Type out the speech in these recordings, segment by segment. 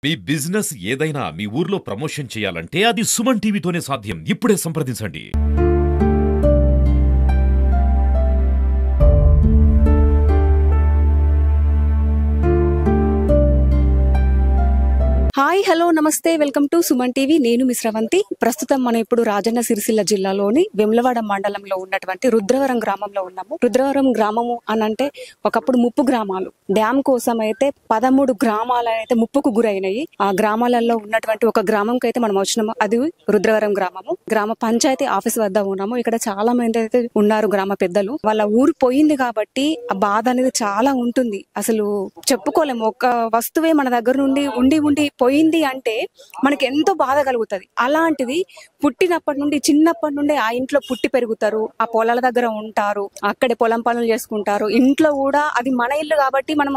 మీ business ఏదైనా మీ ఊర్లో promotion చేయాలంటే అది సుమన్ టీవీతోనే సాధ్యం. ఇప్పుడే సంప్రదించండి. హాయ్ హలో నమస్తే వెల్కమ్ టు సుమన్ టీవీ. నేను మిస్ రవంతి. ప్రస్తుతం మనం ఇప్పుడు రాజన్న సిరిసిల్ల జిల్లాలోని వెమ్లవాడ మండలంలో ఉన్నటువంటి రుద్రవరం గ్రామంలో ఉన్నాము. రుద్రవరం గ్రామము అనంటే ఒకప్పుడు ముప్పు గ్రామాలు. డ్యామ్ కోసం అయితే 13 గ్రామాలు అయితే ముప్పుకు గురైనాయి. ఆ గ్రామాలలో ఉన్నటువంటి ఒక గ్రామంకి అయితే మనం వచ్చినాము. అది రుద్రవరం గ్రామము. గ్రామ పంచాయతీ ఆఫీస్ వద్ద ఉన్నాము. ఇక్కడ చాలా మంది అయితే ఉన్నారు గ్రామ పెద్దలు. వాళ్ళ ఊరు పోయింది కాబట్టి ఆ బాధ అనేది చాలా ఉంటుంది. అసలు చెప్పుకోలేము. ఒక వస్తువే మన దగ్గర నుండి ఉండి పోయింది అంటే మనకి ఎంతో బాధ కలుగుతుంది. అలాంటిది పుట్టినప్పటి నుండి చిన్నప్పటి నుండి ఆ ఇంట్లో పుట్టి పెరుగుతారు, ఆ పొలాల దగ్గర ఉంటారు, అక్కడే పొలం పనులు చేసుకుంటారు. ఇంట్లో కూడా అది మన ఇల్లు కాబట్టి మనం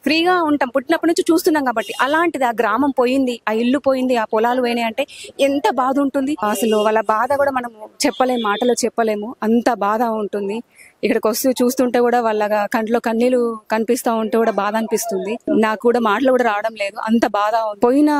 ఫ్రీగా ఉంటాం, పుట్టినప్పటి నుంచి చూస్తున్నాం కాబట్టి. అలాంటిది ఆ గ్రామం పోయింది, ఆ ఇల్లు పోయింది, ఆ పొలాలు పోయినాయి అంటే ఎంత బాధ ఉంటుంది. అసలు వాళ్ళ బాధ కూడా మనం చెప్పలేము, మాటలో చెప్పలేము, అంత బాధ ఉంటుంది. ఇక్కడికి వస్తూ చూస్తుంటే కూడా వాళ్ళ కంట్లో కన్నీళ్లు కనిపిస్తా ఉంటే కూడా బాధ అనిపిస్తుంది. నాకు కూడా మాటలు కూడా రావడం లేదు, అంత బాధ. పోయిన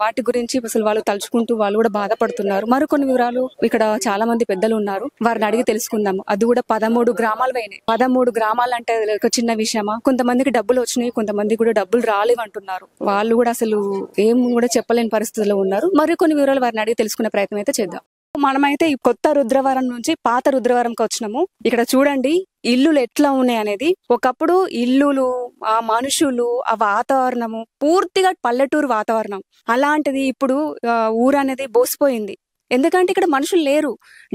వాటి గురించి అసలు వాళ్ళు తలుచుకుంటూ వాళ్ళు కూడా బాధపడుతున్నారు. మరికొన్ని వివరాలు ఇక్కడ చాలా మంది పెద్దలు ఉన్నారు, వారిని అడిగి తెలుసుకుందాము. అది కూడా 13 గ్రామాలు పోయినాయి. 13 గ్రామాలు అంటే ఒక చిన్న విషయమా? కొంతమందికి డబ్బులు వచ్చినాయి, కొంతమంది కూడా డబ్బులు రాలేవు అంటున్నారు. వాళ్ళు కూడా అసలు ఏం కూడా చెప్పలేని పరిస్థితుల్లో ఉన్నారు. మరికొన్ని వివరాలు వారిని అడిగి తెలుసుకునే ప్రయత్నం అయితే చేద్దాం. మనమైతే ఈ కొత్త రుద్రవరం నుంచి పాత రుద్రవరంకి వచ్చినాము. ఇక్కడ చూడండి ఇల్లులు ఎట్లా ఉన్నాయి అనేది. ఒకప్పుడు ఇల్లులు, ఆ మనుషులు, ఆ వాతావరణము పూర్తిగా పల్లెటూరు వాతావరణం. అలాంటిది ఇప్పుడు ఊరు అనేది బోసిపోయింది. ఎందుకంటే ఇక్కడ మనుషులు లేరు.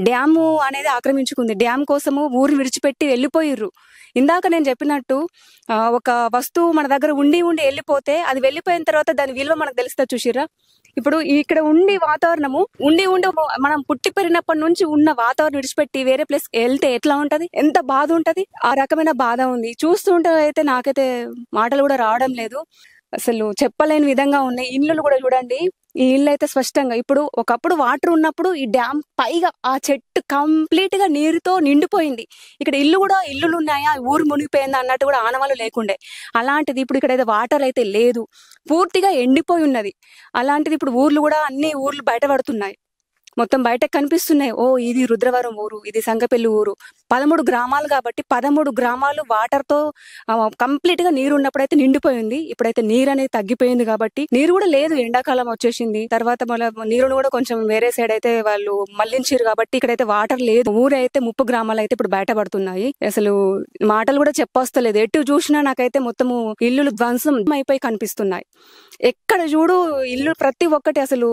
డ్యాము అనేది ఆక్రమించుకుంది. డ్యామ్ కోసము ఊరిని విడిచిపెట్టి వెళ్ళిపోయిర్రు. ఇందాక నేను చెప్పినట్టు ఒక వస్తువు మన దగ్గర ఉండి వెళ్ళిపోతే అది వెళ్ళిపోయిన తర్వాత దాని విలువ మనకు తెలుస్తుంది. చూసిర్రా? ఇప్పుడు ఇక్కడ వాతావరణము ఉండి మనం పుట్టి పెరిగినప్పటి నుంచి ఉన్న వాతావరణం విడిచిపెట్టి వేరే ప్లేస్ వెళ్తే ఎట్లా ఉంటది, ఎంత బాధ ఉంటది. ఆ రకమైన బాధ ఉంది. చూస్తుంటే అయితే నాకైతే మాటలు కూడా రావడం లేదు. అసలు చెప్పలేని విధంగా ఉన్నాయి. ఇల్లులు కూడా చూడండి, ఈ ఇల్లు అయితే స్పష్టంగా ఇప్పుడు ఒకప్పుడు వాటర్ ఉన్నప్పుడు ఈ డ్యామ్ పైగా ఆ చెట్టు కంప్లీట్ గా నీరుతో నిండిపోయింది. ఇక్కడ ఇల్లులు ఉన్నాయా, ఊరు మునిగిపోయిందా అన్నట్టు కూడా ఆనవాళ్ళు లేకుండే. అలాంటిది ఇప్పుడు ఇక్కడ అయితే వాటర్ అయితే లేదు, పూర్తిగా ఎండిపోయి ఉన్నది. అలాంటిది ఇప్పుడు అన్ని ఊర్లు బయటపడుతున్నాయి, మొత్తం బయటకు కనిపిస్తున్నాయి. ఓ ఇది రుద్రవరం ఊరు, ఇది సంగపల్లి ఊరు. 13 గ్రామాలు కాబట్టి 13 గ్రామాలు వాటర్ తో కంప్లీట్ గా నీరు ఉన్నప్పుడైతే నిండిపోయింది. ఇప్పుడైతే నీరు అనేది తగ్గిపోయింది కాబట్టి నీరు కూడా లేదు, ఎండాకాలం వచ్చేసింది. తర్వాత మళ్ళీ నీరును కూడా కొంచెం వేరే సైడ్ అయితే వాళ్ళు మళ్లించారు కాబట్టి ఇక్కడైతే వాటర్ లేదు. ఊరైతే ముప్పు గ్రామాలు అయితే ఇప్పుడు బయటపడుతున్నాయి. అసలు మాటలు కూడా చెప్పొస్తలేదు. ఎటు చూసినా నాకైతే మొత్తము ఇల్లులు ధ్వంసం అయిపోయి కనిపిస్తున్నాయి. ఎక్కడ చూడు ఇల్లు ప్రతి ఒక్కటి. అసలు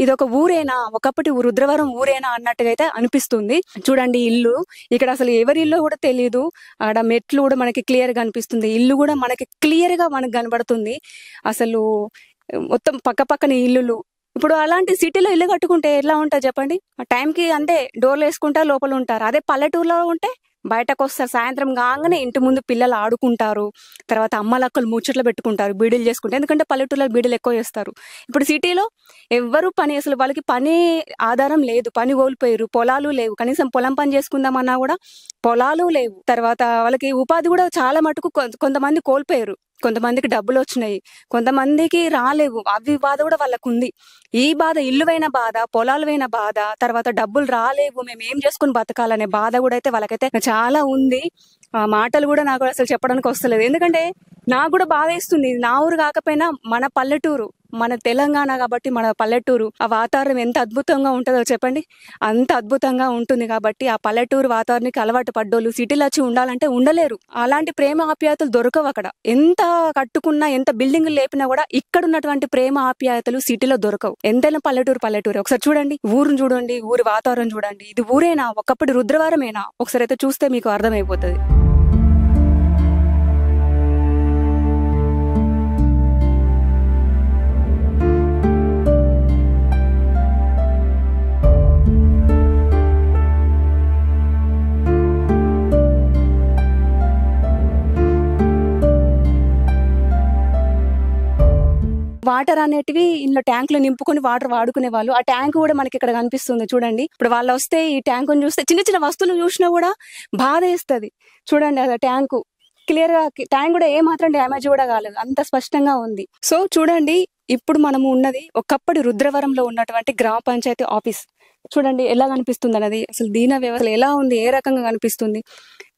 ఇదొక ఊరేనా, ఒకప్పటి రుద్రవరం ఊరేనా అన్నట్టుగా అయితే అనిపిస్తుంది. చూడండి ఇల్లు, ఇక్కడ అసలు ఎవరి ఇల్లు కూడా తెలియదు. ఆడ మెట్లు కూడా మనకి క్లియర్ గా అనిపిస్తుంది, ఇల్లు కూడా మనకి క్లియర్ గా మనకు కనబడుతుంది. అసలు మొత్తం పక్కన ఇల్లులు. ఇప్పుడు అలాంటి సిటీలో ఇల్లు కట్టుకుంటే ఎట్లా ఉంటుంది చెప్పండి? ఆ టైంకి అంటే డోర్లు వేసుకుంటారు, లోపల ఉంటారు. అదే పల్లెటూరులో ఉంటే బయటకు వస్తారు, సాయంత్రం కాగానే ఇంటి ముందు పిల్లలు ఆడుకుంటారు, తర్వాత అమ్మలక్కలు ముచ్చట్లు పెట్టుకుంటారు, బీడీలు చేసుకుంటారు. ఎందుకంటే పల్లెటూరులో బీడీలు ఎక్కువ చేస్తారు. ఇప్పుడు సిటీలో ఎవ్వరు అసలు వాళ్ళకి పని ఆధారం లేదు, పని కోల్పోయారు, పొలాలు లేవు. కనీసం పొలం పని చేసుకుందామన్నా కూడా పొలాలు లేవు. తర్వాత వాళ్ళకి ఉపాధి కూడా చాలా మటుకు కొంతమంది కోల్పోయారు. కొంతమందికి డబ్బులు వచ్చినాయి, కొంతమందికి రాలేవు. అవి బాధ కూడా వాళ్ళకు ఉంది. ఈ బాధ, ఇల్లువైన బాధ, పొలాలువైన బాధ, తర్వాత డబ్బులు రాలేవు, మేము ఏం చేసుకుని బతకాలనే బాధ కూడా అయితే వాళ్ళకైతే చాలా ఉంది. ఆ మాటలు కూడా నాకు అసలు చెప్పడానికి వస్తలేదు. ఎందుకంటే నాకు కూడా బాధ ఇస్తుంది. నా ఊరు కాకపోయినా మన పల్లెటూరు, మన తెలంగాణ కాబట్టి మన పల్లెటూరు ఆ వాతావరణం ఎంత అద్భుతంగా ఉంటుందో చెప్పండి. అంత అద్భుతంగా ఉంటుంది కాబట్టి ఆ పల్లెటూరు వాతావరణానికి అలవాటు పడ్డోళ్ళు సిటీలో వచ్చి ఉండాలంటే ఉండలేరు. అలాంటి ప్రేమ ఆప్యాయతలు దొరకవు అక్కడ. ఎంత కట్టుకున్నా, ఎంత బిల్డింగ్లు లేపినా కూడా ఇక్కడ ఉన్నటువంటి ప్రేమ ఆప్యాయతలు సిటీలో దొరకవు. ఎంతైనా పల్లెటూరు. ఒకసారి చూడండి, ఊరును చూడండి, ఊరి వాతావరణం చూడండి. ఇది ఊరేనా, ఒకప్పుడు రుద్రవరమేనా? ఒకసారి అయితే చూస్తే మీకు అర్థమైపోతుంది. వాటర్ అనేటివి ఇంట్లో ట్యాంకులు నింపుకొని వాటర్ వాడుకునే వాళ్ళు. ఆ ట్యాంక్ కూడా మనకి ఇక్కడ కనిపిస్తుంది చూడండి. ఇప్పుడు వాళ్ళు వస్తే ఈ ట్యాంకును చూస్తే చిన్న వస్తువులు చూసినా కూడా బాధ వేస్తుంది. చూడండి అది ట్యాంకు క్లియర్ గా, ట్యాంక్ కూడా ఏ మాత్రం డ్యామేజ్ కూడా కాలేదు, అంత స్పష్టంగా ఉంది. సో చూడండి ఇప్పుడు మనము ఉన్నది ఒకప్పటి రుద్రవరంలో ఉన్నటువంటి గ్రామ పంచాయతీ ఆఫీస్. చూడండి ఎలా కనిపిస్తుంది అనేది, అసలు దీన వ్యవస్థ ఎలా ఉంది, ఏ రకంగా కనిపిస్తుంది.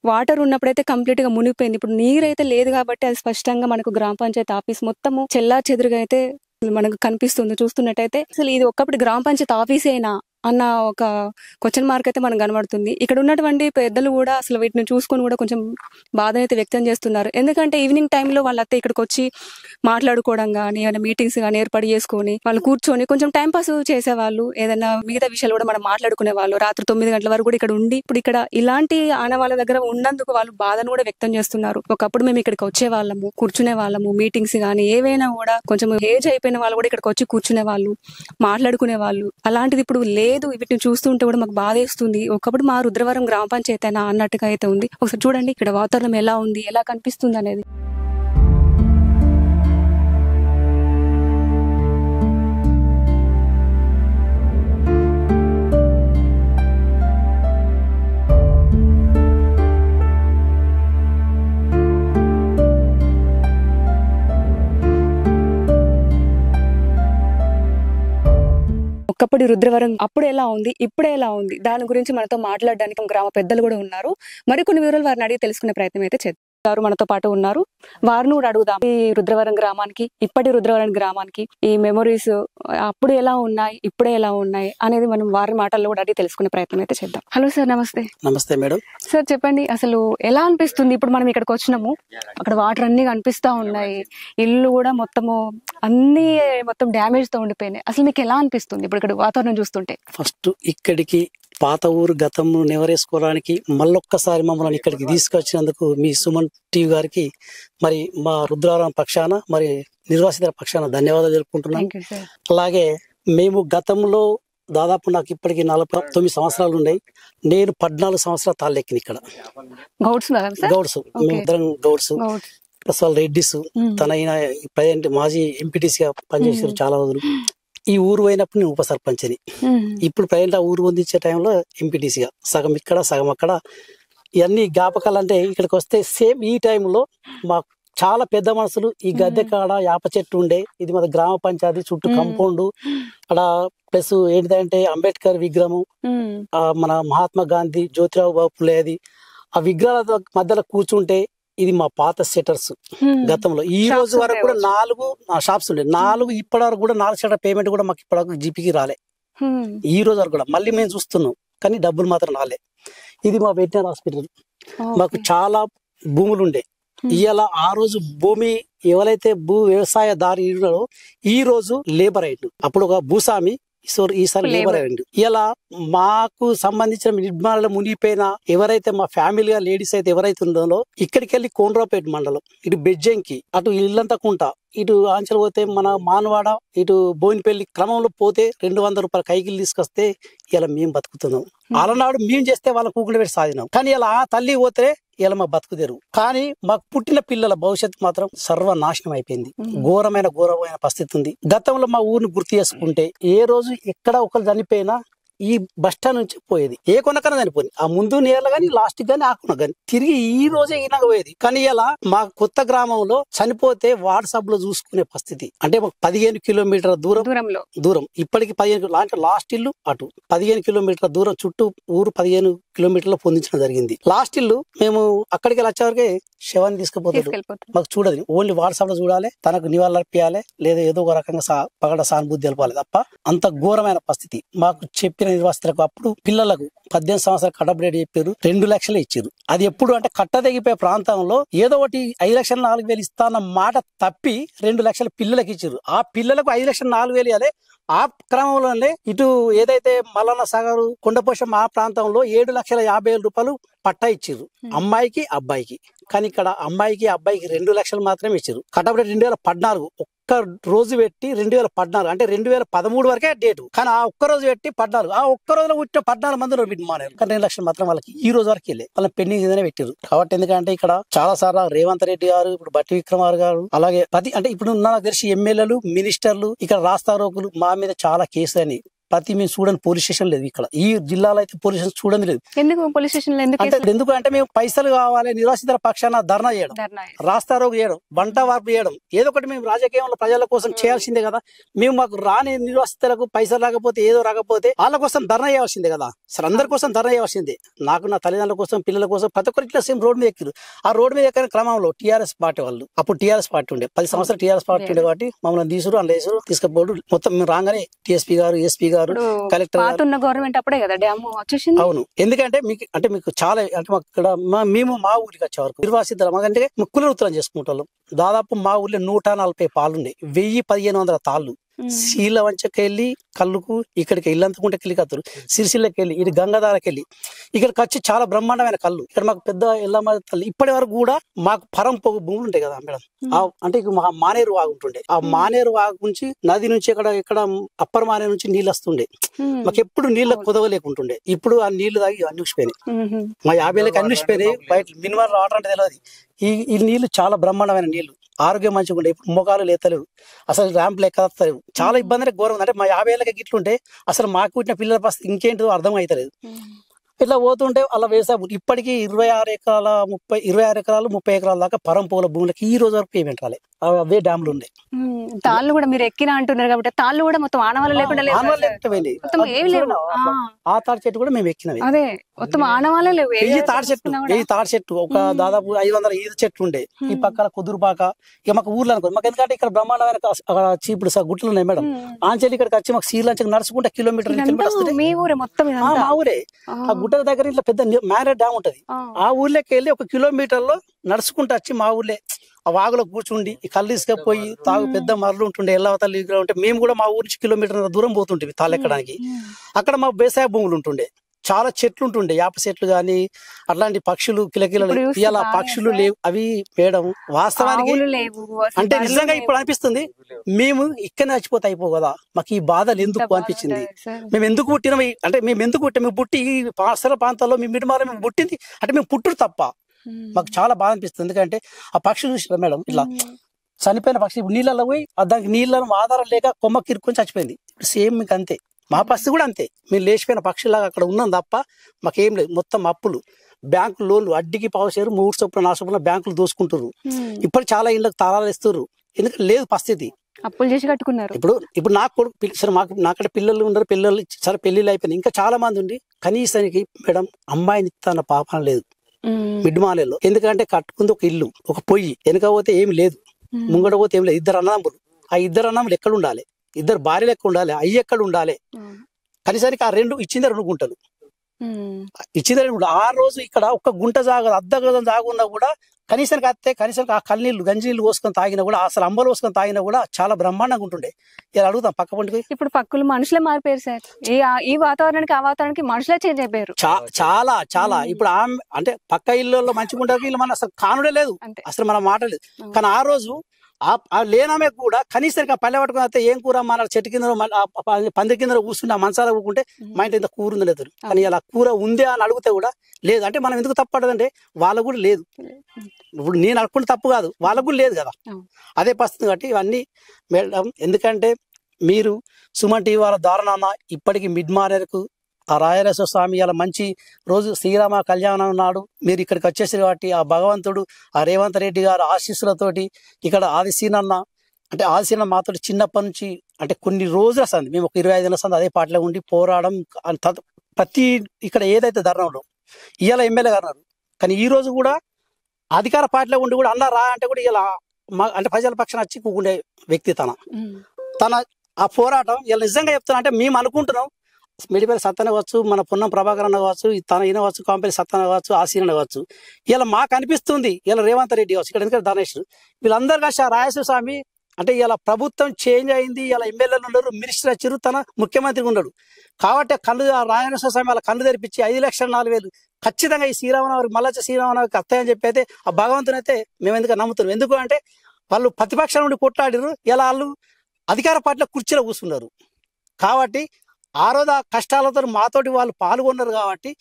వాటర్ ఉన్నప్పుడైతే కంప్లీట్ గా మునిగిపోయింది. ఇప్పుడు నీరైతే లేదు కాబట్టి అది స్పష్టంగా మనకు గ్రామ పంచాయతీ ఆఫీస్ మొత్తము చెల్లా చెదురుగా అయితే మనకు కనిపిస్తుంది. చూస్తున్నట్టయితే అసలు ఇది ఒకప్పటి గ్రామ పంచాయతీ ఆఫీసేనా అన్న ఒక క్వశ్చన్ మార్క్ అయితే మనకు కనబడుతుంది. ఇక్కడ ఉన్నటువంటి పెద్దలు కూడా అసలు వీటిని చూసుకొని కూడా కొంచెం బాధ అయితే వ్యక్తం చేస్తున్నారు. ఎందుకంటే ఈవినింగ్ టైంలో వాళ్ళైతే ఇక్కడికి వచ్చి మాట్లాడుకోవడం కానీ, ఏమైనా మీటింగ్స్ కానీ ఏర్పాటు చేసుకొని వాళ్ళు కూర్చొని కొంచెం టైం పాస్ చేసేవాళ్ళు. ఏదైనా మిగతా విషయాలు కూడా మనం మాట్లాడుకునే వాళ్ళు. రాత్రి 9 గంటల వరకు కూడా ఇక్కడ ఉండి ఇప్పుడు ఇక్కడ ఇలాంటి ఆనవాళ్ళ దగ్గర ఉన్నందుకు వాళ్ళు బాధను కూడా వ్యక్తం చేస్తున్నారు. ఒకప్పుడు మేము ఇక్కడికి వచ్చే వాళ్ళము, కూర్చునే వాళ్ళము, మీటింగ్స్ కానీ ఏవైనా కూడా కొంచెం ఏజ్ అయిపోయిన వాళ్ళు కూడా ఇక్కడికి వచ్చి కూర్చునే వాళ్ళు, మాట్లాడుకునే వాళ్ళు. అలాంటిది ఇప్పుడు లేదు. వీటిని చూస్తుంటే కూడా మాకు బాధ వేస్తుంది. ఒకప్పుడు మా రుద్రవరం గ్రామ పంచాయతీనా అన్నట్టుగా అయితే ఉంది. ఒకసారి చూడండి ఇక్కడ వాతావరణం ఎలా ఉంది, ఎలా కనిపిస్తుంది అనేది. ఒకప్పటి రుద్రవరం అప్పుడు ఎలా ఉంది, ఇప్పుడే ఎలా ఉంది, దాని గురించి మనతో మాట్లాడడానికి గ్రామ పెద్దలు కూడా ఉన్నారు. మరికొన్ని వివరాలు వారిని అడిగి తెలుసుకునే ప్రయత్నం అయితే చేద్దాం. మనతో పాటు ఉన్నారు, వారిని కూడా అడుగుదాం. ఈ రుద్రవరం గ్రామానికి, ఇప్పటి రుద్రవరం గ్రామానికి ఈ మెమొరీస్ అప్పుడు ఎలా ఉన్నాయి, ఇప్పుడే ఎలా ఉన్నాయి అనేది మనం వారి మాటల్లో కూడా అడిగి తెలుసుకునే ప్రయత్నం అయితే చేద్దాం. హలో సార్, నమస్తే. నమస్తే మేడం. సార్ చెప్పండి, అసలు ఎలా అనిపిస్తుంది ఇప్పుడు మనం ఇక్కడికి వచ్చినాము, అక్కడ వాటర్ అన్ని కనిపిస్తా ఉన్నాయి, ఇల్లు కూడా అన్ని మొత్తం డ్యామేజ్ తో ఉండిపోయినాయి. అసలు మీకు ఎలా అనిపిస్తుంది ఇప్పుడు ఇక్కడ వాతావరణం చూస్తుంటే? ఫస్ట్ ఇక్కడికి పాత ఊరు గతం నెవరేసుకోవడానికి మళ్ళొక్కసారి మమ్మల్ని ఇక్కడికి తీసుకొచ్చినందుకు మీ సుమన్ టీవీ గారికి మరి మా రుద్రవరం పక్షాన మరి నిర్వాసితుల పక్షాన ధన్యవాదాలు తెలుపుకుంటున్నాను. అలాగే మేము గతంలో దాదాపు నాకు ఇప్పటికి 49 సంవత్సరాలు ఉన్నాయి. నేను 14 సంవత్సరాలు తాళ్ళెక్కిన ఇక్కడ. గౌడ్స్ మేమిద్దరం గౌడ్స్ ప్లస్ వాళ్ళు రెడ్డిస్. తన ప్రజెంట్ మాజీ ఎంపీటీసీగా పనిచేసారు చాలా రోజులు. ఈ ఊరు పోయినప్పుడు నేను ఉప సర్పంచ్ని. ఇప్పుడు ప్రజెంట్ ఆ ఊరు పొందించే టైంలో ఎంపీటీసీగా సగం ఇక్కడ సగం అక్కడ. ఇవన్నీ జ్ఞాపకాలు అంటే ఇక్కడికి వస్తే సేమ్ ఈ టైంలో మా చాలా పెద్ద మనుషులు ఈ గద్దె కాడ యాప చెట్టు ఉండే. ఇది మన గ్రామ పంచాయతీ చుట్టూ కంపౌండ్ అక్కడ ప్లస్ ఏంటిదంటే అంబేద్కర్ విగ్రహం, మన మహాత్మా గాంధీ, జ్యోతిరావు బాపులే, అది ఆ విగ్రహాల మధ్యలో కూర్చుంటే ఇది మా పాత సెటర్స్. గతంలో ఈ రోజు వరకు కూడా 4 షాప్స్ ఉండే. 4 ఇప్పటి వరకు కూడా 4 షటర్ పేమెంట్ కూడా మాకు ఇప్పటి వరకు జీపీకి రాలే. ఈ రోజు వరకు కూడా మళ్ళీ మేము చూస్తున్నాం కానీ డబ్బులు మాత్రం రాలే. ఇది మా వెటనరీ హాస్పిటల్. మాకు చాలా భూములు ఉండే. ఇవాళ ఆ రోజు భూమి ఎవరైతే వ్యవసాయ దారి ఉన్నారో ఈ రోజు లేబర్ అయ్యిండు. అప్పుడు ఒక భూస్వామి, ఈసారి లేబర్ అయ్యిండు. ఇలా మాకు సంబంధించిన నిర్మాణాలు మునిగిపోయిన ఎవరైతే మా ఫ్యామిలీ లేడీస్ అయితే ఎవరైతే ఉందో ఇక్కడికి వెళ్ళి కోనరావుపేట మండలం, ఇటు బెజ్జంకి, అటు ఇల్లంతకుంట, ఇటు ఆంచలు పోతే మన మానవాడ, ఇటు బోయినపల్లి క్రమంలో పోతే 200 రూపాయల కైకిలు తీసుకొస్తే ఇలా మేము బతుకుతున్నాం. అలనాడు మేము చేస్తే వాళ్ళ కూకుండా పెట్టి సాధినాం. కానీ ఇలా ఆ తల్లి పోతే ఇలా మా బతుకుదేరు. కానీ మాకు పుట్టిన పిల్లల భవిష్యత్తు మాత్రం సర్వనాశనం అయిపోయింది. ఘోరమైన పరిస్థితి ఉంది. గతంలో మా ఊరిని గుర్తు చేసుకుంటే ఏ రోజు ఎక్కడ ఒకరు చనిపోయినా ఈ బస్టాండ్ నుంచి పోయేది. ఏ కొనకన్నా చనిపోయింది. ఆ ముందు నేల గానీ లాస్ట్ గానీ ఆ కొన గానీ తిరిగి ఈ రోజే ఈనక పోయేది. కానీ ఇలా మా కొత్త గ్రామంలో చనిపోతే వాట్సాప్ లో చూసుకునే పరిస్థితి. అంటే 15 కిలోమీటర్ల దూరం ఇప్పటికి 15 లాస్ట్ ఇల్లు అటు 15 కిలోమీటర్ల దూరం చుట్టూ ఊరు 15 కిలోమీటర్లు పొందించడం జరిగింది. లాస్ట్ ఇల్లు మేము అక్కడికి వచ్చేవరకే శవాన్ని తీసుకుపోతాడు. మాకు చూడదు, ఓన్లీ వాట్సాప్ లో చూడాలి, తనకు నివాళులర్పియాలి, లేదా ఏదో ఒక రకంగా పగడ సానుభూతి తెలపాలి తప్ప అంత ఘోరమైన పరిస్థితి. మాకు చెప్పిన నిర్వాసితులకు అప్పుడు పిల్లలకు 18 సంవత్సరాలు కట్టబడి చెప్పారు, 2 లక్షలు ఇచ్చారు. అది ఎప్పుడు అంటే కట్ట తెగిపోయే ప్రాంతంలో ఏదో ఒకటి 5 లక్షలు 4,000 ఇస్తాన్న మాట తప్పి 2 లక్షల పిల్లలకు ఇచ్చారు. ఆ పిల్లలకు 5 లక్షలు 4,000 అదే. ఆ క్రమంలోనే ఇటు ఏదైతే మల్లన్న సాగర్, కొండపోషం ఆ ప్రాంతంలో 7,50,000 రూపాయలు పట్టా ఇచ్చారు అమ్మాయికి అబ్బాయికి. కానీ ఇక్కడ అమ్మాయికి అబ్బాయికి 2 లక్షలు మాత్రమే ఇచ్చారు. కట్టబడి 2014 ఒక్క రోజు పెట్టి 2014 అంటే 2013 వరకే డేటు. కానీ ఆ ఒక్క రోజు పెట్టి 14 ఆ ఒక్క రోజులో పుట్టిన 14 మందిలో మానేరు. కానీ 2 లక్షలు మాత్రం వాళ్ళకి ఈ రోజు వరకు వెళ్ళి వాళ్ళని పెండింగ్ ఏదైనా పెట్టారు. కాబట్టి ఎందుకంటే ఇక్కడ చాలా సార్లు రేవంత్ రెడ్డి గారు, ఇప్పుడు బట్టి విక్రమార్ గారు, అలాగే అంటే ఇప్పుడు నాకు తెలిసి ఎమ్మెల్యేలు, మినిస్టర్లు ఇక్కడ రాస్తా రోకులు మా మీద చాలా కేసులు అని ప్రతి మేము చూడని పోలీస్ స్టేషన్ లేదు ఇక్కడ ఈ జిల్లాలో అయితే పోలీస్ స్టేషన్ చూడని లేదు. ఎందుకు పోలీస్ స్టేషన్ ఎందుకంటే మేము పైసలు కావాలి నిరాశ్రితుల పక్షాన ధర్నా చేయడం, రాస్తారోగు చేయడం, బంట వార్పు చేయడం, ఏదో ఒకటి మేము రాజకీయంలో ప్రజల కోసం చేయాల్సిందే కదా. మేము మాకు రాని నిరాశ్రితులకు పైసలు రాకపోతే ఏదో రాకపోతే వాళ్ళ కోసం ధర్నా చేయాల్సిందే కదా. సరే అందరి కోసం ధర్నా చేయాల్సిందే. నాకు నా తల్లిదండ్రుల కోసం పిల్లల కోసం ప్రతి ఒక్కరి ఇట్లా సేమ్ రోడ్ మీద ఎక్కిరు. ఆ రోడ్ మీద ఎక్కిన క్రమంలో టీఆర్ఎస్ పార్టీ వాళ్ళు, అప్పుడు టీఆర్ఎస్ పార్టీ ఉండే 10 సంవత్సరాలు టీఆర్ఎస్ పార్టీ ఉండే కాబట్టి మమ్మల్ని తీసుకురు అందులో వేసురు తీసుకపోడు మొత్తం మేము రాగానే టీఎస్పీ గారు, ఎస్పీ గారు, కలెక్టర్ గవర్నమెంట్ అప్పుడే కదా డ్యామ్ వచ్చేసింది. అవును, ఎందుకంటే మీకు చాలా అంటే మాకు ఇక్కడ మేము మా ఊరికి వచ్చే వరకు నిర్వాసితులు మాకంటే కుల వృత్తులను చేసుకుంటాం. దాదాపు మా ఊర్లో 140 పాలుండే, 1000-1500 తాళ్ళు. శీల వంచకెళ్ళి కళ్ళుకు ఇక్కడికి ఇల్లంతకుంటే కెళ్ళి కత్తురు, సిరిసిల్లకి వెళ్ళి ఇటు గంగాధారకి వెళ్ళి ఇక్కడికి వచ్చి చాలా బ్రహ్మాండమైన కళ్ళు. ఇక్కడ మాకు పెద్ద ఎల్లమ్మ తల్లి ఇప్పటి వరకు కూడా మాకు పొగు భూములు ఉంటాయి కదా మేడం. అంటే మానేరు వాగు ఉంటుండే, ఆ మానేరు వాగు నుంచి నది నుంచి ఇక్కడ అప్పర్ మానేరు నుంచి నీళ్ళు వస్తుండే. మాకు ఎప్పుడు నీళ్ళ కుదవలేకుంటుండే. ఇప్పుడు ఆ నీళ్లు తాగి అన్నిసిపోయినాయి. మా 50 అన్నిసిపోయినాయి. బయట మినిమం వాటర్ అంటే తెలియదు. ఈ నీళ్లు చాలా బ్రహ్మాండమైన నీళ్లు, ఆరోగ్యం మంచిగా ఉండే. ఇప్పుడు మొగాలు లేతలేవు, అసలు ర్యాంపులు ఎక్కలేవు, చాలా ఇబ్బంది ఘోరం ఉంది. అంటే మా 50 ఏళ్ళకి గిట్లుంటే అసలు మాకు పుట్టిన పిల్లల పరిస్థితి ఇంకేంటిదో అర్థం అవుతలేదు. ఇట్లా పోతుంటే అలా వ్యవసాయ ఇప్పటికీ 26 ఎకరాలు 30 ఎకరాల దాకా పరంపూల భూములకి ఈ రోజు వరకు పేమెంట్ రాలే. అవే డ్యామ్లు ఉన్నాయి. తాళ్ళు కూడా మీరు ఎక్కినా అంటున్నారు కాబట్టి తాళ్ళు కూడా మొత్తం ఆనవాళ్ళు లేకుండా ఆ తాడి చెట్టు కూడా మేము ఎక్కినవి. అదే మొత్తం ఆనవాళ్ళే లేవు. 1000 తాడి చెట్టు ఒక దాదాపు 500 ఈత చెట్లు ఉండే. ఈ పక్కన కుదురుపాక ఇక మాకు ఊర్లో అనుకో మాకు, ఎందుకంటే ఇక్కడ బ్రహ్మాండమైన ఇప్పుడు గుట్లు ఉన్నాయి మేడం. ఆంచెల్లి ఇక్కడికి వచ్చి మాకు శ్రీలంచకి నడుచుకుంటే కిలోమీటర్ మీ ఊరే మొత్తం. మా ఊరే. ఆ గుట్ట దగ్గర ఇట్లా పెద్ద మ్యారేజ్ డ్యామ్ ఉంటది. ఆ ఊర్లోకి వెళ్ళి 1 కిలోమీటర్ లో నడుచుకుంటూ వచ్చి మా ఊర్లే ఆ వాగులో కూర్చుండి ఈ కళ్ళు తీసుకపోయి తాగు పెద్ద మరలు ఉంటుండే. ఎల్లవతల్లి ఉంటే మేము కూడా మా ఊరి నుంచి కిలోమీటర్ దూరం పోతుంటే తాళ్ళెక్కడానికి. అక్కడ మా వ్యవసాయ భూములు ఉంటుండే, చాలా చెట్లు ఉంటుండే, యాప చెట్లు గాని అట్లాంటి పక్షులు కిలకిలలు. ఇలా పక్షులు లేవు. అవి మేడం వాస్తవానికి అంటే నిజంగా ఇప్పుడు అనిపిస్తుంది మేము ఇక్కడ చచ్చిపోతే అయిపో కదా, మాకు ఈ బాధలు ఎందుకు అనిపించింది. మేము ఎందుకు పుట్టిన అంటే మేము ఎందుకు పుట్టాం, మేము పుట్టి ఈ పాఠశాల ప్రాంతాల్లో మేము మిడిమాల మేము పుట్టింది అంటే మేము పుట్టుడు తప్ప మాకు చాలా బాధ అనిపిస్తుంది. ఎందుకంటే ఆ పక్షులు చూసిన మేడం ఇట్లా చనిపోయిన పక్షి ఇప్పుడు నీళ్ళలో పోయి దానికి నీళ్ళను ఆధారం లేక కొమ్మ కిరుక్కొని చచ్చిపోయింది. సేమ్ మీకు అంతే, మా పరిస్థితి కూడా అంతే. మేము లేచిపోయిన పక్షులాగా అక్కడ ఉన్నాం తప్ప మాకేం లేదు. మొత్తం అప్పులు, బ్యాంకులు లోన్లు అడ్డికి పావుసేరు 3 చొప్పున 4 చొప్పున బ్యాంకులు దోసుకుంటారు. ఇప్పుడు చాలా ఇళ్ళకి తాళాలు ఇస్తారు. ఎందుకంటే లేదు పరిస్థితి, అప్పులు చేసి కట్టుకున్నారు. ఇప్పుడు నాకు కొడుకు సరే నాకంటే పిల్లలు ఉన్నారు, పిల్లలు సరే పెళ్లిళ్ళు అయిపోయినాయి. ఇంకా చాలా మంది ఉండి కనీసానికి మేడం అమ్మాయిని తన పాపం లేదు మిడ్మాలలో. ఎందుకంటే కట్టుకుంది ఒక ఇల్లు, ఒక పొయ్యి, వెనక పోతే ఏమి లేదు, ముంగడ పోతే ఏమి లేదు. 2 అన్నదమ్ములు. ఆ 2 అన్నదమ్ములు ఎక్కడ ఉండాలి, 2 భార్యలు ఎక్కడ ఉండాలి, అయ్యి ఎక్కడ ఉండాలి. కనీసానికి ఆ 2 ఇచ్చింది 2 గుంటలు ఇచ్చింది 2 గుంటలు. ఆ రోజు ఇక్కడ 1 గుంట జాగా అర్ధగజం జాగున్నా కూడా కనీసానికి అత్తే కనీసానికి ఆ కళ్ళనీళ్ళు గంజినీళ్ళు పోసుకొని తాగినా కూడా అసలు అంబలు పోసుకొని తాగినా కూడా చాలా బ్రహ్మాండంగా ఉంటుండే. ఇలా అడుగుతాం పక్క పండుగ. ఇప్పుడు పక్కలు మనుషులే మారిపోయారు సార్. ఈ వాతావరణానికి ఆ వాతావరణానికి మనుషులే చేంజ్ అయిపోయారు. చాలా ఇప్పుడు అంటే పక్క ఇళ్ళల్లో మంచిగా ఉంటారు, వీళ్ళు మన అసలు కానుడే లేదు, అసలు మన మాట లేదు. కానీ ఆ రోజు ఆ లేనామే కూడా కనీసం పల్లె పట్టుకుని వస్తే ఏం కూర మన చెట్టు కింద పంది కింద కూర్చుంటే ఆ మంచాల కూకుంటే మా ఇంటి ఇంత కూర ఉంది లేదు. కానీ అలా కూర ఉందే అని అడిగితే కూడా లేదు. అంటే మనం ఎందుకు తప్పడదంటే వాళ్ళకు కూడా లేదు. ఇప్పుడు నేను అనుకుంటే తప్పు కాదు, వాళ్ళకు కూడా లేదు కదా. అదే పరిస్థితి కాబట్టి ఇవన్నీ మేడం. ఎందుకంటే మీరు సుమన్ టీవీ వాళ్ళ దారుణాన్న ఇప్పటికీ మిడ్మానేరుకు ఆ రాయరేశ్వర స్వామి అలా మంచి రోజు శ్రీరామ కళ్యాణం నాడు మీరు ఇక్కడికి వచ్చేసారు కాబట్టి ఆ భగవంతుడు ఆ రేవంత్ రెడ్డి గారు ఆశీస్సులతోటి ఇక్కడ ఆదిశీనన్న అంటే ఆదిశీన మాతో చిన్నప్పటి నుంచి అంటే కొన్ని రోజుల సంది మేము ఒక 25 ఏళ్ళ సంది అదే పార్టీలో ఉండి పోరాడం ప్రతి ఇక్కడ ఏదైతే ధర్నంలో ఇవాళ ఎమ్మెల్యే గారు కానీ ఈ రోజు కూడా అధికార పార్టీలో ఉండి కూడా అన్న రా అంటే కూడా ఇలా అంటే ప్రజల పక్షాన వచ్చి కూకుండే వ్యక్తి తన ఆ పోరాటం ఇలా నిజంగా చెప్తున్నా. అంటే మేము అనుకుంటున్నాం మిడిపల్లి సత్తన కావచ్చు, మన పున్నం ప్రభాకర్ అన్న కావచ్చు, తన ఈయన కావచ్చు, కాంపల్లి సత్తన కావచ్చు, ఆసీన కావచ్చు, ఇలా మాకు అనిపిస్తుంది ఇలా రేవంత్ రెడ్డి కావచ్చు, ఇక్కడ ఎందుకంటే ధనేష్ వీళ్ళందరూ కలిసి ఆ రాయశ్వర స్వామి అంటే ఇలా ప్రభుత్వం చేంజ్ అయింది, ఇలా ఎమ్మెల్యేలు ఉన్నారు, మినిస్టర్ వచ్చారు, తన ముఖ్యమంత్రి ఉన్నాడు కాబట్టి రాయశ్వర స్వామి వాళ్ళ కళ్ళు తెరిపించి 5,04,000 ఖచ్చితంగా ఈ శ్రీరామనవరికి మళ్ళీ శ్రీరామనవరికి అత్తాయని చెప్పి అయితే ఆ భగవంతుని అయితే మేము ఎందుకు నమ్ముతున్నాం. ఎందుకు అంటే వాళ్ళు ప్రతిపక్షం నుండి కొట్లాడిరు, ఇలా వాళ్ళు అధికార పార్టీలో కుర్చీలో కూర్చున్నారు కాబట్టి ఆ రోజు ఆ కష్టాలతో మాతోటి వాళ్ళు పాల్గొన్నారు కాబట్టి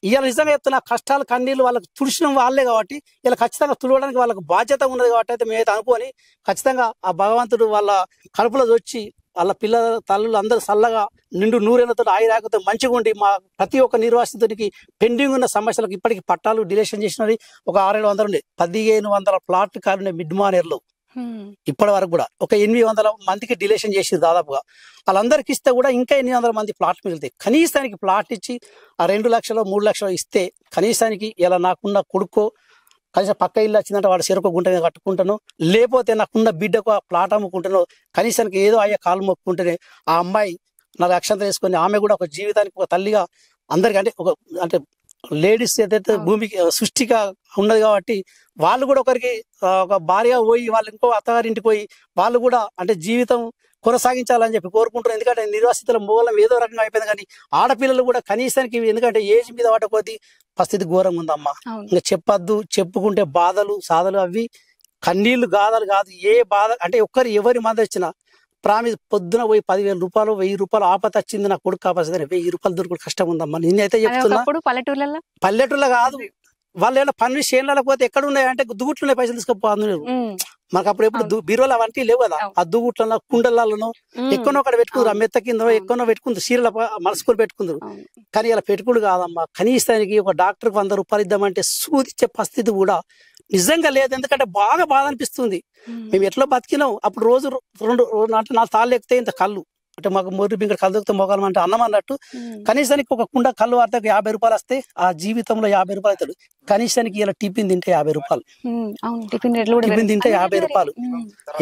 ఇవాళ నిజంగా చెప్తున్న కష్టాలు కన్నీళ్ళు వాళ్ళకి తుడిచిన వాళ్ళే కాబట్టి ఇలా ఖచ్చితంగా తుడవడానికి వాళ్ళకి బాధ్యత ఉన్నది కాబట్టి అయితే మేమైతే అనుకోని ఖచ్చితంగా ఆ భగవంతుడు వాళ్ళ కడుపులో వచ్చి వాళ్ళ పిల్లల తల్లులు అందరూ చల్లగా నిండు నూరేళ్లతో ఆయురాకతో మంచిగా ఉండి మా ప్రతి ఒక్క నిర్వాసితుడికి పెండింగ్ ఉన్న సమస్యలకు ఇప్పటికి పట్టాలు డిలేషన్ చేసినది ఒక 600 ఉండే 1500 ప్లాట్ కాలున్నాయి మిడ్ మానేర్లో ఇప్పటి వరకు కూడా ఒక 800 మందికి డిలేషన్ చేసి దాదాపుగా వాళ్ళందరికి ఇస్తే కూడా ఇంకా 800 మంది ప్లాట్లు మిగులుతాయి. కనీసానికి ప్లాట్ ఇచ్చి ఆ 2 లక్షలు 3 లక్షలు ఇస్తే కనీసానికి ఇలా నాకున్న కొడుకో కనీసం పక్క ఇల్లు వచ్చిందంటే వాడు చెరుకు గుంట కట్టుకుంటాను, లేకపోతే నాకున్న బిడ్డకు ప్లాట్ అమ్ముకుంటాను, కనీసానికి ఏదో అయ్యే కాలు మొక్కుంటేనే ఆ అమ్మాయి 4 లక్షలు వేసుకొని ఆమె కూడా ఒక జీవితానికి ఒక తల్లిగా అందరికి అంటే లేడీస్ ఏదైతే భూమికి సృష్టిగా ఉన్నది కాబట్టి వాళ్ళు కూడా ఒకరికి ఒక భార్య పోయి వాళ్ళు ఇంకో అత్తగారింటికి పోయి వాళ్ళు కూడా అంటే జీవితం కొనసాగించాలని చెప్పి కోరుకుంటున్నారు. ఎందుకంటే నిర్వాసితుల మూలం ఏదో రకంగా అయిపోయింది, కానీ ఆడపిల్లలు కూడా కనీసానికి ఎందుకంటే ఏజ్ మీద పడకపోతే పరిస్థితి ఘోరంగా ఉందమ్మా. ఇంకా చెప్పద్దు, చెప్పుకుంటే బాధలు సాధలు అవి కన్నీళ్లు గాథలు కాదు. ఏ బాధ అంటే ఎవరి మంది వచ్చినా ప్రామిస్ పొద్దున పోయి 10,000 రూపాయలు 1000 రూపాయలు ఆపత వచ్చింది నా కొడుకు కాపాల్సింది 1000 రూపాయలు దొరుకుడు కష్టం ఉందమ్మా. నేనైతే చెప్తున్నా పల్లెటూళ్ళలో కాదు, వాళ్ళు ఏమైనా పని చేయాలి పోతే ఎక్కడ ఉన్నాయి అంటే దుగుట్లున్నాయి పైసలు తీసుకుపోతున్నారు. మనకు అప్పుడు ఎప్పుడు బీరువాలు అవన్నీ లేవు కదా, ఆ దుగుట్లలో కుండలలో ఎక్కడో అక్కడ పెట్టుకుందరు, ఆ మెత్త కింద ఎక్కడో పెట్టుకుందరు, చీరల మనసుకొని పెట్టుకుందరు. కానీ ఇలా పెట్టుకుడు కాదమ్మా. కనీసానికి ఒక డాక్టర్కి 100 రూపాయలు ఇద్దామంటే సూదిచ్చే పరిస్థితి కూడా నిజంగా లేదు. ఎందుకంటే బాగా బాధ అనిపిస్తుంది. మేము ఎట్లా బతికినాం అప్పుడు రోజు 4 తాళ్ళు ఎక్కితే ఇంత కళ్ళు అంటే మాకు మొదటి బింగ కళ్ళు దొరికితే మొగలం అంటే అన్నం అన్నట్టు. కనీసానికి ఒక కుండ కళ్ళు వార్తకు 50 రూపాయలు వస్తే ఆ జీవితంలో 50 రూపాయలు అవుతాడు. కనీసానికి ఇలా టిఫిన్ తింటే 50 రూపాయలు, టిఫిన్ తింటే 50 రూపాయలు,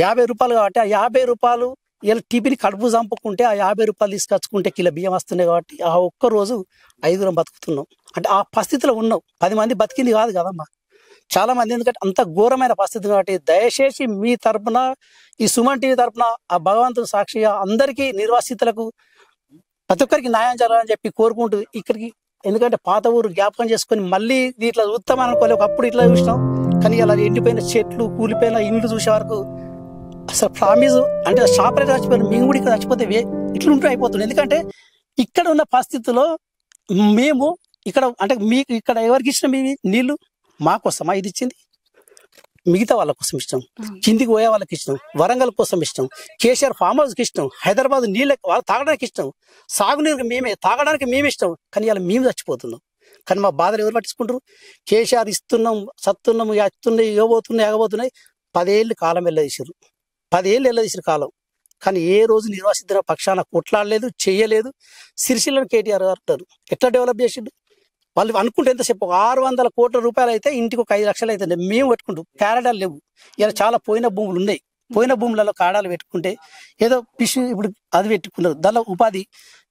50 రూపాయలు కాబట్టి ఆ 50 రూపాయలు ఇలా టిఫిన్ కడుపు చంపుకుంటే ఆ 50 రూపాయలు తీసుకొచ్చుకుంటే కిలో బియ్యం వస్తున్నాయి కాబట్టి ఆ ఒక్క రోజు 5 బతుకుతున్నాం. అంటే ఆ పరిస్థితిలో ఉన్నాం. 10 మంది బతికింది కాదు కదమ్మా, చాలా మంది. ఎందుకంటే అంత ఘోరమైన పరిస్థితి కాబట్టి దయచేసి మీ తరపున ఈ సుమన్ టీవీ తరపున ఆ భగవంతుని సాక్షిగా అందరికీ నిర్వాసితులకు ప్రతి ఒక్కరికి న్యాయం జరగాలని చెప్పి కోరుకుంటూ ఇక్కడికి, ఎందుకంటే పాత ఊరు జ్ఞాపకం చేసుకొని మళ్ళీ ఇట్లా చూస్తాం అనుకోలే. ఒకప్పుడు ఇట్లా చూసినాం, కానీ అలా ఎండిపోయిన చెట్లు కూలిపోయిన ఇండ్లు చూసే వరకు అసలు ప్రామిస్ అంటే షాపరేట్ చచ్చిపోయిన మేము కూడా ఇక్కడ చచ్చిపోతే ఇట్లా ఉంటూ అయిపోతుంది. ఎందుకంటే ఇక్కడ ఉన్న పరిస్థితుల్లో మేము ఇక్కడ అంటే మీకు ఇక్కడ ఎవరికి ఇచ్చిన మీ నీళ్లు మాకోసమా ఇది ఇచ్చింది? మిగతా వాళ్ళ కోసం ఇష్టం, కిందికి పోయే వాళ్ళకి ఇష్టం, వరంగల్ కోసం ఇష్టం, కేసీఆర్ ఫామ్ హౌస్కి ఇష్టం, హైదరాబాద్ నీళ్ళ వాళ్ళు తాగడానికి ఇష్టం, సాగునీరుకి మేమే తాగడానికి మేము ఇష్టం. కానీ ఇలా మేము చచ్చిపోతున్నాం. కానీ మా బాధలు ఎవరు పట్టించుకుంటారు? కేసీఆర్ ఇస్తున్నాం, సత్తున్నాము, ఎత్తున్నాయి, ఇవ్వబోతున్నాయి, ఎగబోతున్నాయి. 10 ఏళ్ళు కాలం వెళ్ళదీసారు, 10 ఏళ్ళు వెళ్ళదీసారు కాలం. కానీ ఏ రోజు నిర్వాసితుల పక్షాన కొట్లాడలేదు, చెయ్యలేదు. సిరిసిల్లను కేటీఆర్ గారు అంటారు ఎట్లా డెవలప్ చేసిండు? వాళ్ళు అనుకుంటే ఎంతసేపు 600 కోట్ల రూపాయలు అయితే ఇంటికి ఒక 5 లక్షలు అయితే మేము పెట్టుకుంటూ కారడాలు లేవు. ఇలా చాలా పోయిన భూములు ఉన్నాయి. పోయిన భూములలో కాడాలు పెట్టుకుంటే ఏదో పిషు ఇప్పుడు అది పెట్టుకున్నారు. దానిలో ఉపాధి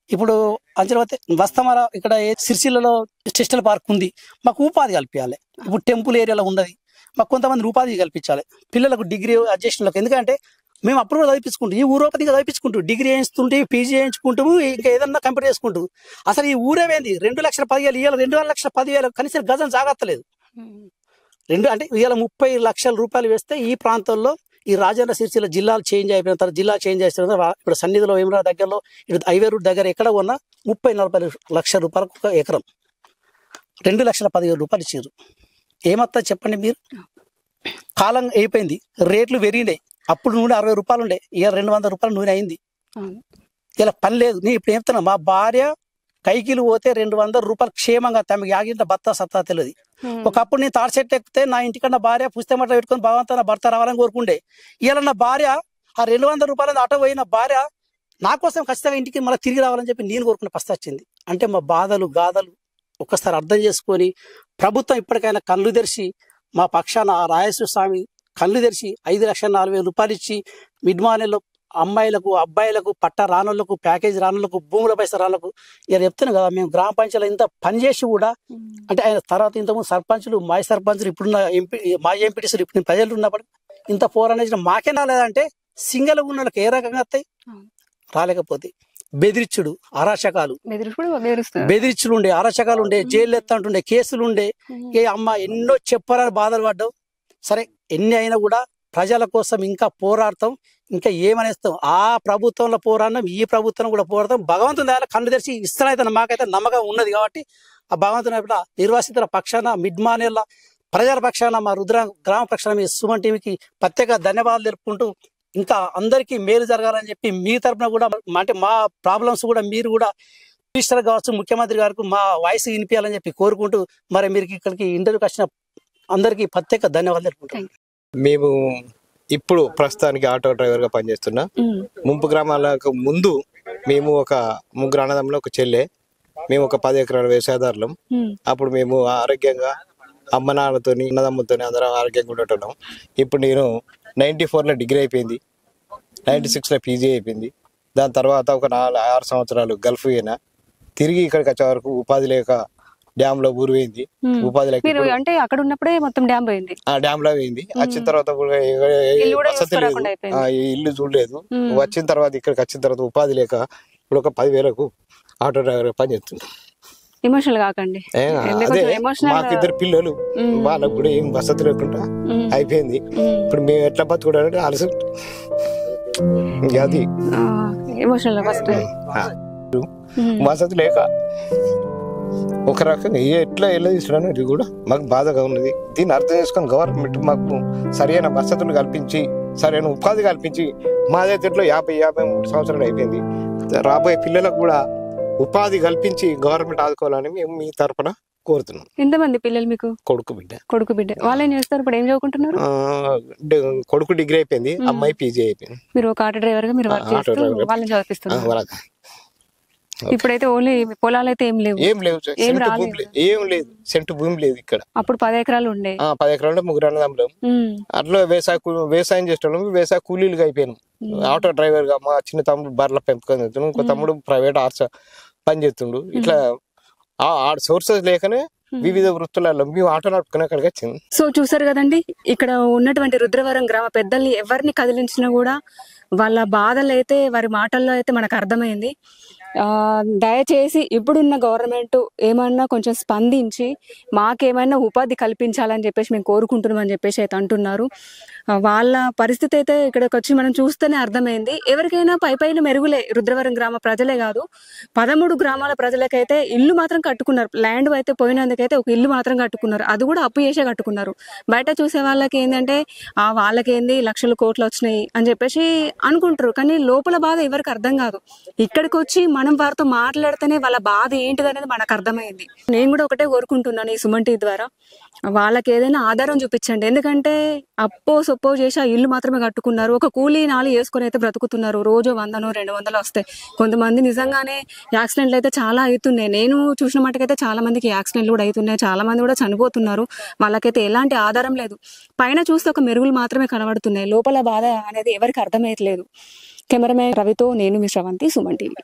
ఇప్పుడు అంచనవతే వస్తమాల ఇక్కడ సిరిసిల్లలో టెస్టల్ పార్క్ ఉంది, మాకు ఉపాధి కల్పించాలి. ఇప్పుడు టెంపుల్ ఏరియాలో ఉన్నది, మాకు కొంతమంది ఉపాధి కల్పించాలి. పిల్లలకు డిగ్రీ అడ్జస్ట్లకు, ఎందుకంటే మేము అప్పుడు కూడా చదివించుకుంటాం, ఈ ఊరోపతిగా చదివించుకుంటూ డిగ్రీ చేయించుకుంటూ పీజీ చేయించుకుంటాము, ఇంకా ఏదన్నా కంప్లీట్ చేసుకుంటూ. అసలు ఈ ఊరేవేంది 2,10,000 ఇవాళ 2,10,000 కనీసం గజం జాగత్తలేదు. అంటే ఇవాళ 30 లక్షల రూపాయలు వేస్తే ఈ ప్రాంతంలో ఈ రాజన్న సిరిసిల్ల జిల్లాలు చేంజ్ అయిపోయిన తర్వాత జిల్లా చేంజ్ చేసిన తర్వాత ఇప్పుడు సన్నిధిలో వేమరా దగ్గరలో ఇటు హైవే రూట్ దగ్గర ఎక్కడ ఉన్నా 30-40 లక్షల రూపాయలకు ఒక ఎకరం 2,10,000 రూపాయలు ఇచ్చారు. ఏమత్తా చెప్పండి మీరు? కాలం అయిపోయింది, రేట్లు పెరిగినాయి. అప్పుడు నూనె 60 రూపాయలు ఉండే, ఇక 200 రూపాయలు నూనె అయింది. ఇలా పని లేదు. నేను ఇప్పుడు చెప్తున్నా, మా భార్య కైకిలు పోతే 200 రూపాయలు క్షేమంగా తమకి ఆగింట భర్త సత్తా తెలియదు. ఒకప్పుడు నేను తాడు చెట్టు ఎక్కితే నా ఇంటికన్నా భార్య పుస్తమట్ల పెట్టుకుని భగవంతా నా భర్త రావాలని కోరుకుండే. ఇలా నా భార్య ఆ 200 రూపాయలు ఆటో పోయిన భార్య నా కోసం ఖచ్చితంగా ఇంటికి మళ్ళీ తిరిగి రావాలని చెప్పి నేను కోరుకునే పరిస్థితి వచ్చింది. అంటే మా బాధలు గాథలు ఒక్కసారి అర్థం చేసుకొని ప్రభుత్వం ఇప్పటికైనా కళ్ళు తెరిచి మా పక్షాన ఆ రాయేశ్వర స్వామి కళ్ళు తెరిచి 5,04,000 రూపాయలు ఇచ్చి మిడ్మానేలో అమ్మాయిలకు అబ్బాయిలకు పట్ట రానులకు ప్యాకేజ్ రానులకు భూముల పైస రానులకు ఇలా చెప్తున్నాను కదా. మేము గ్రామ పంచాయతీలో ఇంత పనిచేసి కూడా అంటే ఆయన తర్వాత ఇంతకుముందు సర్పంచులు మాజీ సర్పంచులు ఇప్పుడున్న మాజీ ఎంపీటీసీలు ఇప్పుడు ప్రజలు ఉన్నప్పుడు ఇంత పోరాటం మాకే రాలేదంటే సింగల్ ఉన్న వాళ్ళకి ఏ రకంగా వస్తాయి? రాలేకపోతే బెదిరించుడు అరాచకాలు బెదిరించులు ఉండే, అరాచకాలు ఉండే, జైలు ఎత్తంటుండే, కేసులు ఉండే. ఏ అమ్మ ఎన్నో చెప్పాలని బాధలు పడ్డావు. సరే ఎన్ని అయినా కూడా ప్రజల కోసం ఇంకా పోరాడతాం, ఇంకా ఏమనేస్తాం. ఆ ప్రభుత్వంలో పోరాడడం, ఈ ప్రభుత్వం కూడా పోరాడతాం. భగవంతుని దగ్గర కళ్ళు తెరిచి ఇస్తానైతే మాకైతే నమ్మకం ఉన్నది కాబట్టి ఆ భగవంతుని నిర్వాసితుల పక్షాన మిడ్మానేళ్ళ ప్రజల పక్షాన మా రుద్ర గ్రామ పక్షాన మీ సుమన్ టీవీకి ప్రత్యేక ధన్యవాదాలు తెలుపుకుంటూ ఇంకా అందరికీ మేలు జరగాలని చెప్పి మీ తరపున కూడా అంటే మా ప్రాబ్లమ్స్ కూడా మీరు కూడా మినిస్టర్ కావచ్చు ముఖ్యమంత్రి గారికి మా వాయిస్ వినిపించాలని చెప్పి కోరుకుంటూ మరి మీరు ఇక్కడికి ఇంటర్వ్యూకి వచ్చిన అందరికీ ప్రత్యేక ధన్యవాదాలు తెలుపుకుంటాం. మేము ఇప్పుడు ప్రస్తుతానికి ఆటో డ్రైవర్ గా పనిచేస్తున్నా. ముంపు గ్రామాలకు ముందు మేము ఒక ముగ్గురు అన్నదమ్ములు ఒక చెల్లె, మేము ఒక 10 ఎకరాల వ్యవసాయదారులం. అప్పుడు మేము ఆరోగ్యంగా అమ్మ నాన్నతో అన్నదమ్ములతో అందరం ఆరోగ్యంగా ఉండటం. ఇప్పుడు నేను 94లో డిగ్రీ అయిపోయింది, 96లో పీజీ అయిపోయింది. దాని తర్వాత ఒక 4-6 సంవత్సరాలు గల్ఫ్ అయినా తిరిగి ఇక్కడికి వచ్చే వరకు ఉపాధి లేక డ్యామ్ లో ఊరు పోయింది. ఉపాధి లేక అంటే అక్కడ ఉన్నప్పుడే మొత్తం డ్యామ్ పోయింది. ఆ డ్యామ్ లో పోయింది. వచ్చిన తర్వాత వసతి లేదు, ఇల్లు చూడలేదు. వచ్చిన తర్వాత ఇక్కడికి వచ్చిన తర్వాత ఉపాధి లేక ఇప్పుడు ఒక 10,000కు ఆటో డ్రైవర్ పని చేస్తుంది. ఎమోషనల్ కాకండి. అదే మాకు 2 పిల్లలు, వాళ్ళకు కూడా ఏం వసతి లేకుండా అయిపోయింది. ఇప్పుడు మేము ఎట్లా బతుకుడాలంటే అలసి అది ఎమోషనల్ ఫస్ట్ వసతి లేక ఒక రకంగా ఎట్లా తీసుకున్నాను ఇది కూడా మాకు బాధగా ఉన్నది. దీన్ని అర్థం చేసుకొని గవర్నమెంట్ మాకు సరైన వసతులు కల్పించి సరైన ఉపాధి కల్పించి మాదైతే 53 సంవత్సరాలు అయిపోయింది. రాబోయే పిల్లలకు కూడా ఉపాధి కల్పించి గవర్నమెంట్ ఆదుకోవాలని మేము మీ తరపున కోరుతున్నాం. ఎంతమంది పిల్లలు మీకు? కొడుకు బిడ్డ. వాళ్ళు ఏం చేస్తారు ఇప్పుడు? ఏం చదువుకుంటున్నారు? కొడుకు డిగ్రీ అయిపోయింది, అమ్మాయి పీజీ అయిపోయింది. మీరు ఒక ఆటో డ్రైవర్ గా మీరు వర్క్ చేస్తూ వాళ్ళని చదివిస్తున్నారు. ఇప్పుడైతే ఓన్లీ పొలాలు అయితే ఏం లేవు, ఏం లేదు, సెంటు భూమి లేదు ఇక్కడ. అప్పుడు 10 ఎకరాలు ఉండే. 10 ఎకరాలు ముగ్గురు అన్నదమ్ములం. అట్లా వ్యవసాయం చేసేటోళ్ళం, వ్యవసాయ కూలీలుగా అయిపోయాను. ఆటో డ్రైవర్ గా మా చిన్న తమ్ముడు బర్రెల పెంపకం చేస్తుండు, ఇంకో తమ్ముడు ప్రైవేట్ ఆర్ట్స్ పని చేస్తుండు. ఇట్లా సోర్సెస్ లేకనే వివిధ వృత్తులలో మేము ఆటో నడుపుకునే అక్కడికి వచ్చింది. సో చూసారు కదండి, ఇక్కడ ఉన్నటువంటి రుద్రవరం గ్రామ పెద్దల్ని ఎవరిని కదిలించినా కూడా వాళ్ళ బాధలు అయితే వారి మాటల్లో అయితే మనకు అర్థమైంది. దయచేసి ఇప్పుడున్న గవర్నమెంట్ ఏమన్నా కొంచెం స్పందించి మాకేమైనా ఉపాధి కల్పించాలని చెప్పేసి మేము కోరుకుంటున్నాం అని చెప్పేసి అయితే అంటున్నారు. వాళ్ళ పరిస్థితి అయితే ఇక్కడికి వచ్చి మనం చూస్తేనే అర్థమైంది. ఎవరికైనా పైన మెరుగులే, రుద్రవరం గ్రామ ప్రజలే కాదు 13 గ్రామాల ప్రజలకైతే ఇల్లు మాత్రం కట్టుకున్నారు. ల్యాండ్ అయితే పోయినందుకైతే ఒక ఇల్లు మాత్రం కట్టుకున్నారు, అది కూడా అప్పు చేసే కట్టుకున్నారు. బయట చూసే వాళ్ళకి ఏంటంటే వాళ్ళకేంది లక్షల కోట్లు వచ్చినాయి అని చెప్పేసి అనుకుంటారు, కానీ లోపల బాధ ఎవరికి అర్థం కాదు. ఇక్కడికి వచ్చి మనం వారితో మాట్లాడితేనే వాళ్ళ బాధ ఏంటిది అనేది మనకు అర్థమైంది. నేను కూడా ఒకటే కోరుకుంటున్నాను ఈ సుమన్ టీవీ ద్వారా, వాళ్ళకి ఏదైనా ఆధారం చూపించండి. ఎందుకంటే అప్పో సొప్పో చేసి ఆ ఇల్లు మాత్రమే కట్టుకున్నారు, ఒక కూలీ నాలు వేసుకొని అయితే బ్రతుకుతున్నారు. రోజు 100-200 వస్తాయి. కొంతమంది నిజంగానే యాక్సిడెంట్లు అయితే చాలా అవుతున్నాయి. నేను చూసిన మటుకైతే చాలా మందికి యాక్సిడెంట్లు కూడా అవుతున్నాయి, చాలా మంది కూడా చనిపోతున్నారు. వాళ్ళకైతే ఎలాంటి ఆధారం లేదు. పైన చూస్తే ఒక మెరుగులు మాత్రమే కనబడుతున్నాయి, లోపల బాధ అనేది ఎవరికి అర్థమయ్యట్లేదు. కెమెరామెన్ రవితో నేను మీ శ్రవంతి, సుమన్ టీవీ.